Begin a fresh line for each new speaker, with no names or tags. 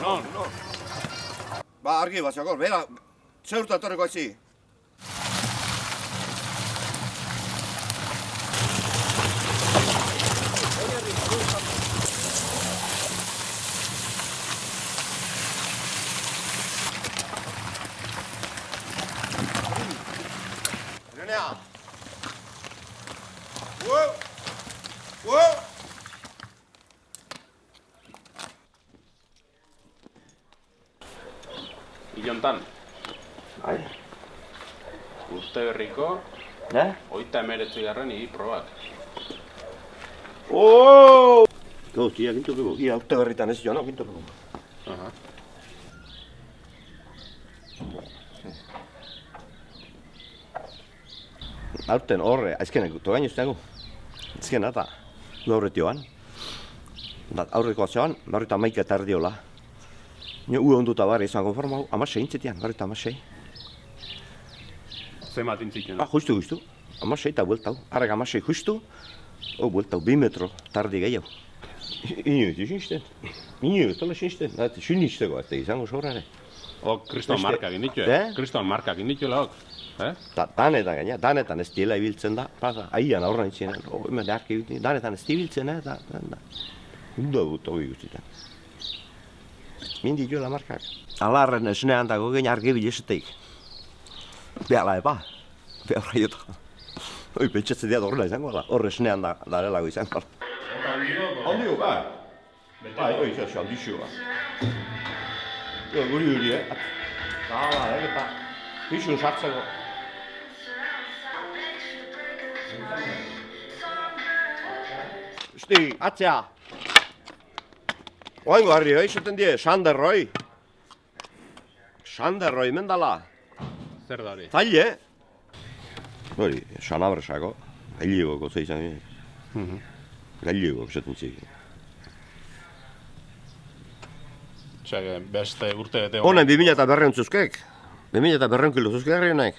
Non.
Ba, argi bat, zakor, bera, zeurta etorreko etzi. Renea! Whoa!
Ilontan,
Bai.
uste berriko,
Ne?
39. hiri probak.
Oh! Hostia, gintu dugu. Ia, urte berritan ez joan, gintu dugu.
Aha.
Aurten horre, aizkenek, togain ez dago. Azkena eta, du aurretioan. Aurreko atzean, barrita maika eta erdiola. Nio onduta barri izango forma hau, amasei intzetian, barrita amasei.
Zemat intzituen.
Ah, justu. Amasei eta buelta hau. Arrek amasei justu, buelta hau, 2 metro, tardi gehiago. Inoiz, sinisten. Inoiz, tola sinisten. Sinisteko, ez da izango sorrare.
Kriston
Beste-
markak inditu, Kriston markak inditu laok.
Danetan gaina, danetan ez diela ibiltzen da. Pasa, aian aurra nintzen, hemen arki ibiltzen, danetan ez ibiltzen, da. Undo dut hori guztietan. Mindi jola markak. Alarren esnean dago gein argi bilezeteik. Behala eba, behala jota. Hoi, pentsatzen dira horrela izango da, horre esnean darelago izango da. Handigo, bai. Bai, hoi, izan handixo, ba. Guri, Hala, eta pixun sartzeko. Esti, atzea! Oaingo harri, izaten die, Sanderroi. Sanderroi, mendala.
Zer da hori?
Zaile? Hori, Sanabresako. Gailegoko zeizan. Gailegoko esaten zik.
Beste urte bete
Honen 2000 eta berreun zuzkek. 2000 eta berreun kilo zuzkek herri honek.